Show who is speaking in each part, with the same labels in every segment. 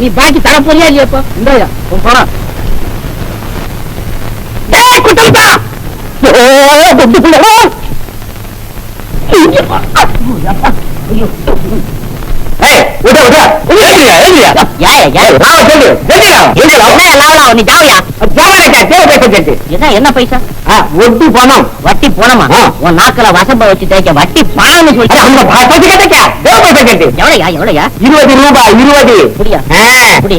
Speaker 1: நீ பாக்கி தர போறியா இல்லையாப்பா? இல்லையா பணம் குட்டா என்ன பைசா? வட்டி பணம். வட்டி பணமா? உன் நாக்கில வசம்ப வச்சு தேய்க்க வட்டி பணம்னு சொல்லி எவ்வளோயா? எவ்வளோயா? 20 ரூபாய். 20 புரியா? புரிய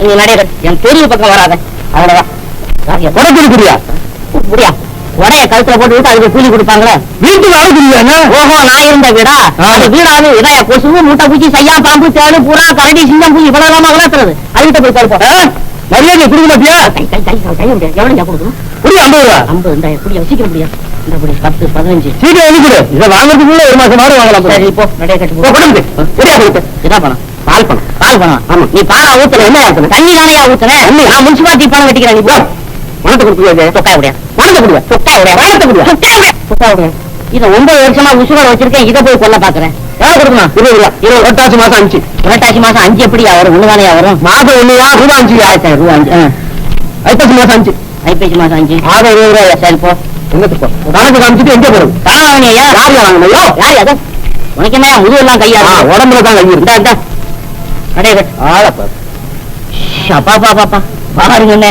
Speaker 1: நீ நடைய என் தெரிய பக்கம் வராத. அவ்வளவுதான் புரியா? புரியா? உடைய கழுத்துல போட்டு விட்டு அதுக்கு கூலி கொடுப்பாங்களே. வீட்டுக்கு ஆகுது. ஓஹோ, நான் இருந்த வீடா? அது வீடாது இதைய கொசு மூட்டை பூச்சி செய்யா பாம்பு தேடு பூரா கரடி சிங்கம் பூச்சி இவ்வளவு இல்லாம வளர்த்துறது. அதுகிட்ட போய் கருப்போம். மரியாதை கொடுக்க மாட்டியா? எவ்வளவு கொடுக்கணும்? புரியா? 50 ரூபா. 50 புரியா? சீக்கிரம் புரியா? இந்த புடி 10 15 சீக்கிரம் எழுதி இதை வாங்குறதுக்குள்ள ஒரு மாசம் மாறு வாங்கலாம். சரி இப்போ நடைய கட்டி கொடுத்து என்ன பணம்? பால் பணம். பால் பணம். ஆமா, நீ பாலா ஊத்துற என்ன ஆகணும்? தண்ணி தானே ஊத்துறேன். நான் முனிசிபாலிட்டி பணம் வெட்டிக்கிறேன். நீ போ பணத்தை கொடுத்து தொக்காய முடியாது. பணத்தை கொடுவ தொக்காய முடியாது. பணத்தை கொடுவ தொக்காய முடியாது. இதை 9 வருஷமா உசுரோட வச்சிருக்கேன். இதை போய் கொல்ல பாக்குறேன். எவ்வளவு கொடுக்கணும்? 20 ரூபா. 28 மாசம் 5. 28 மாசம் 5 எப்படியா வரும்? ஒண்ணுதானே வரும். மாதம் 1 ரூபா 5. ஆயிரத்தி ரூபா 5. 5 மாசம் 5. 5 மாசம் 5 ஆக 20 ரூபாய். சரி போ. என்னத்து போ? கணக்கு காமிச்சிட்டு எங்க போறது? பணம் வாங்கினியா? யார் வாங்கணும்? யார் அது? உனக்கு என்ன முதுகெல்லாம் கையா? உடம்புல தான் கை இருந்தா இந்த கடையை ஆளப்பா. அப்பா பாப்பா பாருங்க என்ன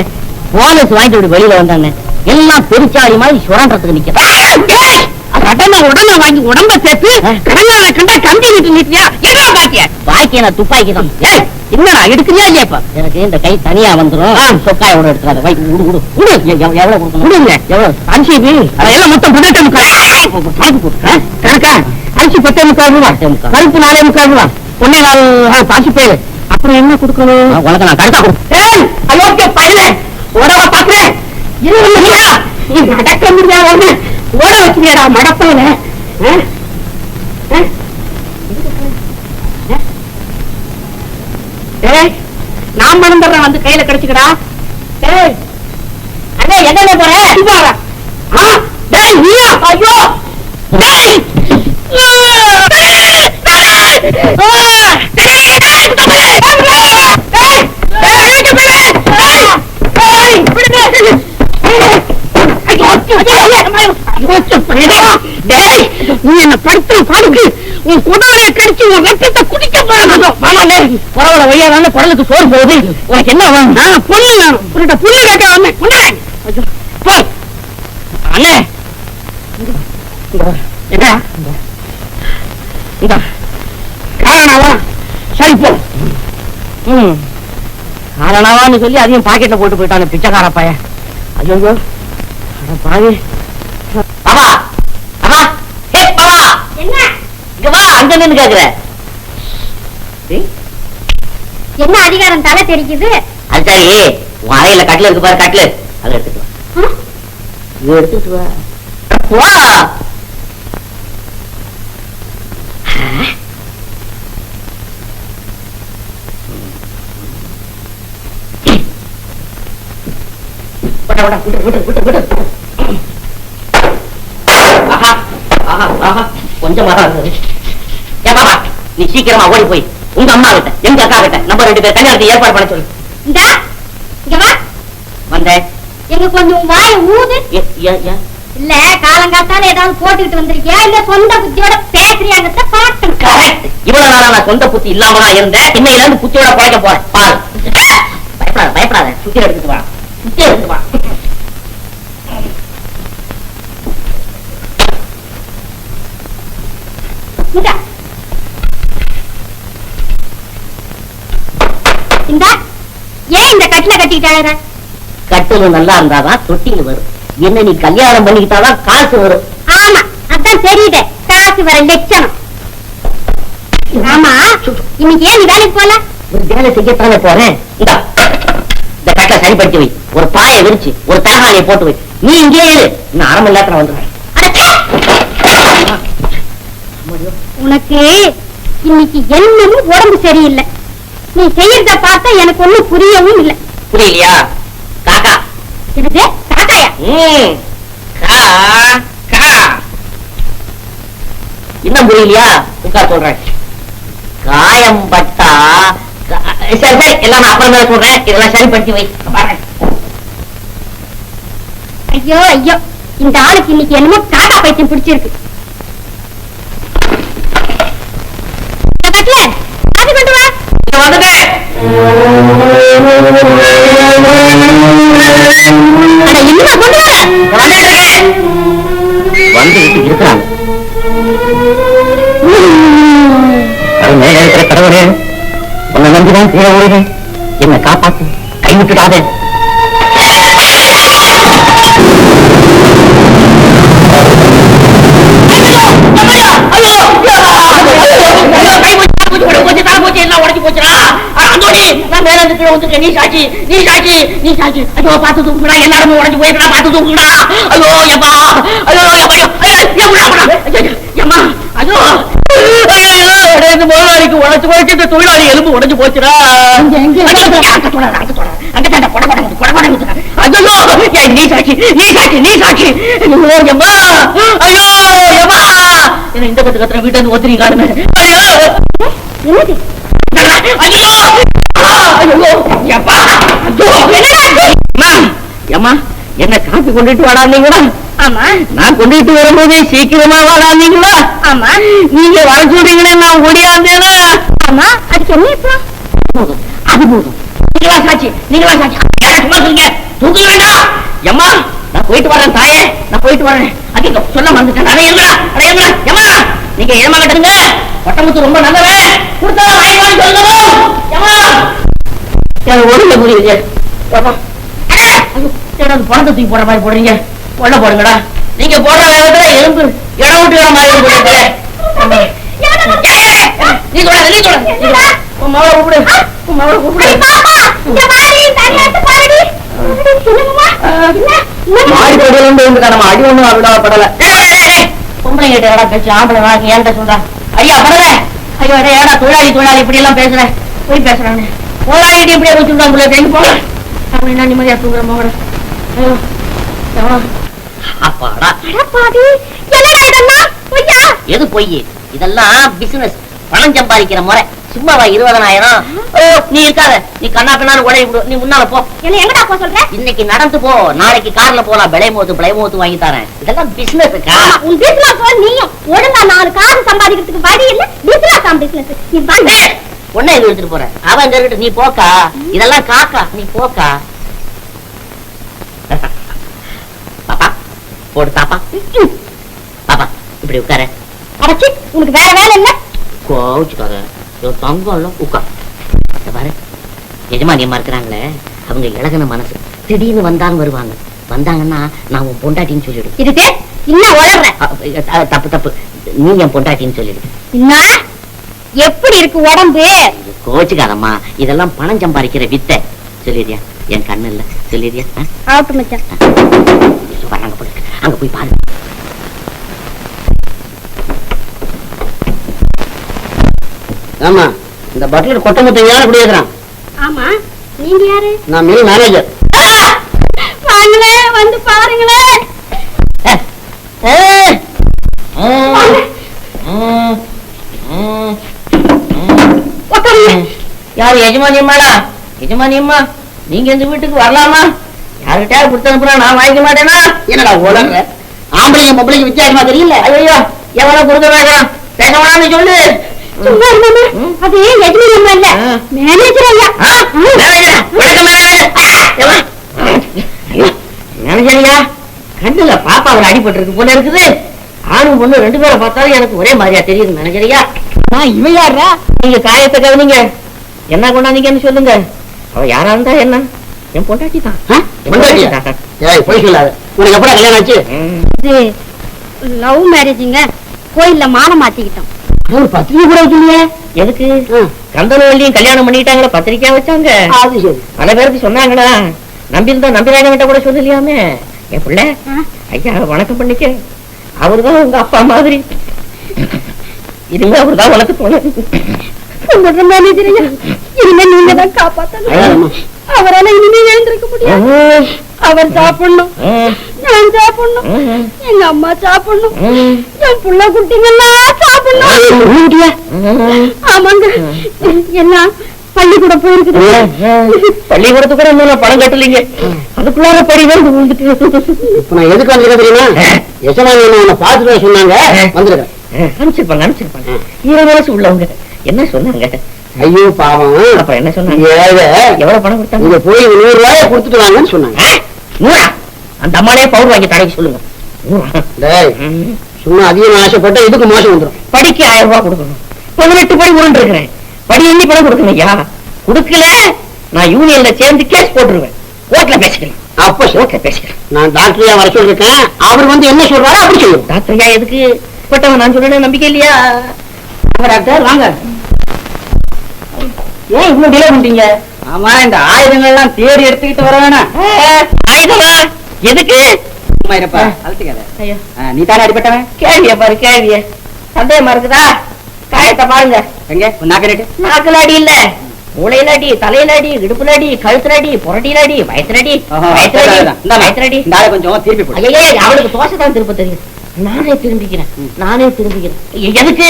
Speaker 1: போனஸ் வாங்கிட்டு இப்படி வெளியில வந்தானே எல்லாம் பெருச்சாளி மாதிரி சுரண்டத்துக்கு நிக்க. உடனே வாங்கி உடம்ப சேர்த்து கடனால கண்டா கம்பி விட்டு நிட்டியா? என்ன பாக்கிய? பாக்கிய நான் துப்பாக்கி தான். என்னடா எடுக்குறியா இல்லையாப்பா? எனக்கு இந்த கை தனியா வந்துடும். சொக்காய கூட எடுத்துக்காத. வை உடு உடு உடு. எவ்வளவு கொடுக்கணும்? உடுங்க. எவ்வளவு? அரிசி அதெல்லாம் மொத்தம் 18 கணக்கு போட்டு கணக்கா? அரிசி 10 ரூபா. கருப்பு 4 ரூபா. 1.4 பாசி பேரு. அப்புறம் என்ன கொடுக்கணும்? உனக்கு நான் கரெக்டா கொடுப்பேன். அயோக்கிய பையனே உடவா பாக்குறேன். நடக்க முடியாது. ஓட வச்சுடா மடப்பவன. நான் மறந்துடுறேன். வந்து கையில கிடைச்சுக்கடா. அண்ணே என்ன போற? ஐயோ நீ என்ன படுத்து பாடுக்கு உன் குடலை கடிச்சு உன் ரத்தத்தை குடிக்க போறேன். பரவாயில்ல வையாதான குடலுக்கு சோறு போகுது. உனக்கு என்ன வேணும்? நான் பொண்ணு வேணும். உன்கிட்ட புண்ணு கேட்க வந்தேன். அண்ணே என்ன காரணாவா? சரி போ. காரணாவான்னு சொல்லி அதையும் பாக்கெட்ல போட்டு போயிட்டான் பிச்சைக்கார பையன். ஐயோ பாவி. பாபா பாபா ஹே பாபா என்ன இங்க வா. அங்க நின்னு கேக்குற என்ன அதிகாரம் தலை தெரிக்குது? அது சரி, உன் அறையில கட்டில இருக்கு பாரு. கட்டில அதை எடுத்துட்டு வா. எடுத்துட்டு வா. வா கொஞ்சமா தான் இருந்தது. ஏன் பாபா நீ சீக்கிரமா ஓடி போய் உங்க அம்மா கிட்ட எங்க அக்கா கிட்ட நம்ம 2 பேர் கல்யாணத்துக்கு ஏற்பாடு பண்ண சொல்லு. வந்தேன். எங்க கொஞ்சம் வாய ஊது. இல்ல காலங்காத்தால ஏதாவது போட்டுக்கிட்டு வந்திருக்கியா? இல்ல சொந்த புத்தியோட பேசுறியாங்கத்த பாட்டு. கரெக்ட். இவ்வளவு நாளா நான் சொந்த புத்தி இல்லாம இருந்தேன். இன்னையில இருந்து புத்தியோட பழக்க போறேன். பாரு. பயப்படாத பயப்படாத. சுத்தி எடுத்துட்டு வா. சுத்தி எடுத்துட்டு வா. ஏன் இந்த கட்டில கட்டிக்கிட்டாங்க? கட்டுல நல்லா இருந்தாதான் தொட்டில் வரும். என்ன நீ கல்யாணம் பண்ணிக்கிட்டாதான் காசு வரும். ஆமா அதான் தெரியுது. காசு வர லட்சணம். ஆமா இன்னைக்கு ஏன் நீ வேலைக்கு போல? ஒரு வேலை செய்யத்தானே போறேன். இந்த கட்டை சரிப்படுத்தி வை. ஒரு பாயை விரிச்சு ஒரு தலகாணியை போட்டு வை. நீ இங்கே இரு. இன்னும் 1/2 மணி நேரத்துல வந்துடுறேன். உனக்கு இன்னைக்கு என்னன்னு உடம்பு சரியில்லை. நீ செய்யறத பார்த்தா எனக்கு ஒண்ணும் புரியவும் இல்லை. புரியலையா? காக்கா இது காக்காயா? இன்னும் புரியலையா? உட்கார் சொல்றேன். காயம் பட்டா சரி சரி, எல்லாம் நான் அப்புறம் தான் சொல்றேன். இதெல்லாம் சரிப்படுத்தி வை. பாருங்க.
Speaker 2: ஐயோ ஐயோ, இந்த ஆளுக்கு இன்னைக்கு என்னமோ காக்கா பைத்தியம் பிடிச்சிருக்கு. கொண்டு வா.
Speaker 1: வந்துட்டேன். வந்துட்டு இருக்கிறாங்க. கடவுளே, உன்னை நம்பிதான் கீழே ஓடுறேன். என்னை காப்பாத்து, கைவிட்டுடாதே. நீ சாட்சி, நீ சாட்சி, நீ சாட்சி. ஐயோ பார்த்து தூக்குடா, எல்லாருமே உடஞ்சு போயிருக்கா, பார்த்து தூக்குடா. ஐயோ எம்மா, ஐயோ எம்மா, ஐயோ முதலாளிக்கு உடச்சு போயிட்டு இந்த தொழிலாளி எலும்பு உடஞ்சு போச்சுடா. நீ சாட்சி, நீ சாட்சி, நீ சாட்சி. எம்மா, ஐயோ எம்மா, என்ன இந்த கத்து கத்துற வீட்டை வந்து ஒத்துறீங்க. என்ன காப்பி கொண்டுட்டு வாடாந்தீங்களா?
Speaker 2: ஆமா.
Speaker 1: நான் கொண்டுட்டு வரும்போது சீக்கிரமா வாடாந்தீங்களா?
Speaker 2: ஆமா.
Speaker 1: நீங்க வர சொல்றீங்களே, நான் ஓடியாந்தேனா?
Speaker 2: ஆமா. அதுக்கு என்ன இப்போ?
Speaker 1: அது போதும். நீங்களா சாட்சி, நீங்களா சாட்சி. சும்மா சொல்லுங்க, தூக்க வேண்டாம். எம்மா, நான் போயிட்டு வரேன் தாயே, நான் போயிட்டு வரேன். அது சொல்ல மறந்துட்டேன். எம்மா, நீங்க ஏமா கட்டுங்க. பட்டமுத்து ரொம்ப நல்லவன், கொடுத்தா வாங்கி சொல்லணும். எம்மா, எனக்கு ஒழுங்க புரியுது. பணத்தை தூக்கி போடுற மாதிரி போடுறீங்க. உள்ள போடுங்கடா. நீங்க போடுற வேகத்துல எலும்பு இடம் விட்டு இடம் மாதிரி போடுறது. நீ சொல்ல, நீ சொல்ல. உன் மகளை கூப்பிடு, உன் மகளை கூப்பிடு. அடி ஒண்ணும் அவிடாப்படல. பொம்பளை கிட்ட ஏடா பேச்சு, ஆம்பளை வாங்க ஏன்ட்ட சொல்றா. ஐயா படல. ஐயோ ஏடா தொழிலாளி இப்படி எல்லாம் பேசுற, போய் பேசுறானு. முதலாளிட்டு இப்படியே வச்சுட்டாங்க. எங்க போல அப்படின்னா நிம்மதியா தூங்குற மோட. ஐயோ அப்பாடா. எது பொய்? இதெல்லாம் பிசினஸ், பணம் சம்பாதிக்கிற முறை. சும்மாவா 20,000? நீ இருக்காத, நீ கண்ணா பின்னாலும் உடைய விடு. நீ முன்னால போ.
Speaker 2: எங்கடா போ சொல்ற?
Speaker 1: இன்னைக்கு நடந்து போ, நாளைக்கு கார்ல போலாம். பிளைமோத்து வாங்கி தரேன். இதெல்லாம் பிசினஸ்.
Speaker 2: உன் பிசினஸ் நீயும் ஒழுங்கா 4 காசு சம்பாதிக்கிறதுக்கு வழி இல்ல. பிசினஸ் நீ வந்து
Speaker 1: ஒன்ன இது எடுத்துட்டு போற. அவன் இருக்கட்டும், நீ போக்கா. இதெல்லாம் காக்கா, நீ போக்கா. பாப்பா போடு தாப்பா. பாப்பா இப்படி உட்கார.
Speaker 2: அடச்சி, உனக்கு வேற வேலை இல்ல.
Speaker 1: கோச்சுக்காத, தங்கம் உட்கார். பாரு, எஜமானியம்மா இருக்கிறாங்களே, அவங்க இலகன மனசு. திடீர்னு வருவாங்க. வந்தாங்கன்னா நான் உன் பொண்டாட்டின்னு சொல்லிடு.
Speaker 2: இதுக்கு இன்னும் வளர்ற.
Speaker 1: தப்பு, நீ என் பொண்டாட்டின்னு சொல்லிடு.
Speaker 2: என்ன எப்படி இருக்கு உடம்பு?
Speaker 1: கோச்சுக்காதம்மா, இதெல்லாம் பணம் சம்பாதிக்கிற வித்தை. சொல்லிடுறியா? என் கண்ணு இல்ல, சொல்லிடுறியா?
Speaker 2: ஆட்டு மச்சான்.
Speaker 1: வராங்க போல, அங்க போய் பாரு. ஆமா, இந்த பட்லர் கொட்டமுத்த யாரு இப்படி இருக்கிறான்?
Speaker 2: ஆமா, நீங்க யாரு?
Speaker 1: நான் மில் மேனேஜர்.
Speaker 2: வாங்களே, வந்து பாருங்களே. யாரு? எஜமானியம்மாடா? எஜமானியம்மா, நீங்க இந்த வீட்டுக்கு வரலாமா? யாருக்கிட்டா கொடுத்து அனுப்புறா, நான் வாங்கிக்க மாட்டேனா? என்னடா உடனே ஆம்பளைங்க பொம்பளைங்க வித்தியாசமா தெரியல. ஐயோ, எவ்வளவு கொடுக்க வேண்டாம், பேச வேணாம்னு சொல்லு. அது எஜமானியம்மா இல்ல, மேனேஜர் ஐயா. மேனேஜரியா? கண்ணுல பாப்பா அவர் அடிபட்டு இருக்கு போல இருக்குது. ஆணும் பொண்ணு 2 பேரை பார்த்தாலும் எனக்கு ஒரே மாதிரியா தெரியுது. மேனேஜரியா, இவன் யாரா? நீங்க காயத்தை கவனிங்க. என்ன கொண்டாந்தீங்கன்னு சொல்லுங்க. அவ யாரா இருந்தா என்ன? என் பொண்டாட்டி தான். போய் சொல்லாது. உனக்கு எப்படா கல்யாணம் ஆச்சு? லவ் மேரேஜுங்க. கோயில்ல மாலை மாத்திக்கிட்டோம்.
Speaker 1: ஒரு பத்திரிக்கை கூட வச்சுங்க. எதுக்கு? கந்தனவள்ளியும் கல்யாணம் பண்ணிட்டாங்களா, பத்திரிக்கையா வச்சாங்க. அது சரி. பல பேருக்கு சொன்னாங்களா, நம்பியிருந்தா நம்பிராஜன் கூட சொல்லலையாமே. என் பிள்ளை ஐயா வணக்கம் பண்ணிக்க. அவருதான் உங்க அப்பா மாதிரி. இனிமே அவருதான் உனக்கு தோணுது.
Speaker 2: இனிமே நீங்க தான் காப்பாத்தணும். அவரால இனிமே எழுந்திருக்க முடியாது. அவர் சாப்பிடணும், நான் சாப்பிடணும், எங்க அம்மா சாப்பிடணும், என் புள்ள குட்டிங்கெல்லாம் சாப்பிடணும். ஆமாங்க, எல்லாம்
Speaker 1: பள்ளிக்கூடம் போயிருக்குது. பள்ளிக்கூடத்து கூட இன்னும் பணம் கட்டலீங்க. அதுக்குள்ளார படி வந்து விழுந்துட்டு.
Speaker 3: இப்ப நான் எதுக்கு வந்துருக்கேன் தெரியுமா? யசமானி உன்னை பார்த்துட்டு சொன்னாங்க, வந்திருக்கேன்.
Speaker 1: அனுப்பிச்சிருப்பாங்க. 20 வயசு உள்ளவங்க என்ன சொன்னாங்க?
Speaker 3: ஐயோ பாவம்.
Speaker 1: அப்புறம் என்ன சொன்னாங்க?
Speaker 3: ஏழை.
Speaker 1: எவ்வளவு பணம் கொடுத்தாங்க?
Speaker 3: நீங்க போய் 100 ரூபாயை கொடுத்துட்டு வாங்கன்னு சொன்னாங்க.
Speaker 1: 100? அந்த அம்மானே பவுடர் வாங்கி தடைக்கு சொல்லுங்க. 100?
Speaker 3: டேய், சும்மா அதிகம் ஆசைப்பட்டா இதுக்கு மோசம் வந்துடும்.
Speaker 1: படிக்க 1000 ரூபாய் கொடுக்கணும். 18 படி உருண்டு இருக்கிறேன். படி எண்ணி பணம் கொடுக்கணும் ஐயா. கொடுக்கல நான் யூனியன்ல சேர்ந்து கேஸ் போட்டுருவேன். கோர்ட்ல பேசிக்கிறேன்.
Speaker 3: அப்ப
Speaker 1: கோர்ட்ல பேசிக்கிறேன்.
Speaker 3: நான் டாக்டரையா வர சொல்லிருக்கேன். அவர் வந்து என்ன சொல்றாரோ அப்படி சொல்லுவோம்.
Speaker 1: டாக்டர் ஐயா எதுக்கு பட்டவன் நான் சொல்றேன் நம்பிக்கை இல்லையா?
Speaker 3: டாக்டர் வாங்க.
Speaker 1: ஏன் இவ்வளவு டிலே பண்றீங்க?
Speaker 3: ஆமா, இந்த ஆயுதங்கள்லாம் தேடி எடுத்துக்கிட்டு வர வேணாம்.
Speaker 1: ஆயுதமா எதுக்கு?
Speaker 3: சும்மா இருப்பா, அழுத்திக்காத.
Speaker 1: ஐயா
Speaker 3: நீ தானே அடிபட்டவன்?
Speaker 1: கேள்விய பாரு கேள்விய. சந்தேகமா இருக்குதா? காயத்தை பாருங்க.
Speaker 3: எங்க நாக்கரேட்டு?
Speaker 1: நாக்குல அடி இல்ல, மூளையில அடி, தலையில அடி, இடுப்புல அடி, கழுத்துல அடி, புரட்டியில அடி, வயத்துல அடி, வயத்துல அடி.
Speaker 3: இந்த ஆளை கொஞ்சம் திருப்பி போடு.
Speaker 1: ஐயா அவளுக்கு தோசை தான் திருப்ப தெரியும். நானே திரும்பிக்கிறேன். எதுக்கு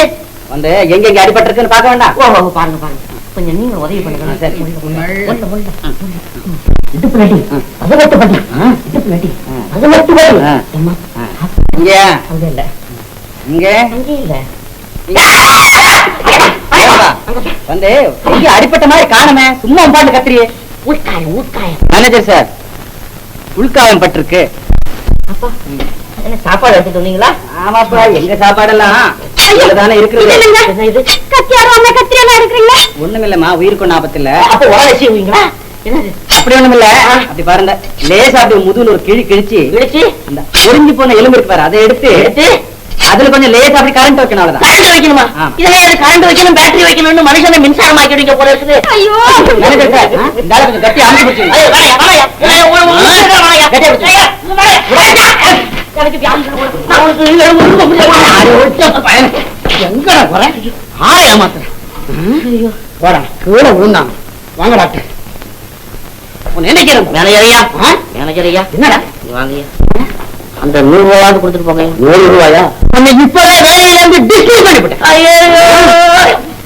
Speaker 3: வந்து எங்க அடிபட்டிருக்குன்னு பார்க்க வேண்டாம்.
Speaker 1: ஓ பாருங்க கொஞ்சம் நீங்க உதவி பண்ணுங்க.
Speaker 3: சரி.
Speaker 1: இடுப்புல அடி, அது மட்டும் பண்ணி. இடுப்புல அடி, அது மட்டும் பண்ணி. அம்மா
Speaker 3: இங்க
Speaker 1: அங்க இல்ல,
Speaker 3: இங்க
Speaker 1: அங்கே இல்ல.
Speaker 3: வந்து எங்க அடிப்பட்ட மாதிரி காணுமே, சும்மா பாட்டு கத்திரியே.
Speaker 1: ஊட்காயம்.
Speaker 3: Manager sir, உள்காயம் பட்டிருக்கு.
Speaker 1: அப்பா என்ன சாப்பாடு எடுத்துட்டு வந்தீங்களா?
Speaker 3: ஆமாப்பா, எங்க சாப்பாடெல்லாம் தானே இருக்குது. ஒண்ணும் இல்லம்மா, உயிருக்கு ஆபத்து இல்ல.
Speaker 1: அப்ப உடனே செய்வீங்களா? என்னது
Speaker 3: அப்படி ஒண்ணும் இல்ல. அப்படி பாருங்க, லேசா அப்படி முதுகுல ஒரு கிழிச்சு அந்த ஒரிஞ்சு போன எலும்பு இருக்கு பாரு, அதை எடுத்து அதுல கொஞ்சம் லேசா அப்படி கரண்ட் வைக்கணும். அவ்வளவுதான்.
Speaker 1: கரண்ட் வைக்கணுமா? இதெல்லாம் கரண்ட் வைக்கணும், பேட்டரி வைக்கணும்னு மனுஷனை மின்சாரம் ஆக்கிடுங்க போல இருக்குது. ஐயோ
Speaker 3: மேனேஜர் சார், இந்த ஆளை கொஞ்சம் கட்டி அமுக்கி பிடிச்சிங்க. எங்கடா போற? ஆளை ஏமாத்துற. போடா, கீழே விழுந்தான். வாங்க டாக்டர். நினைக்கிறேன்
Speaker 1: மேனேஜர் ஐயா
Speaker 3: என்னடா
Speaker 1: வாங்கய்யா, அந்த 100 ரூபாயாவது கொடுத்துட்டு போங்க.
Speaker 3: 100 ரூபாயா? இப்பவே வேலையில இருந்து டிஸ்மிஸ் பண்ணிவிட்டேன்.
Speaker 1: ஐயோ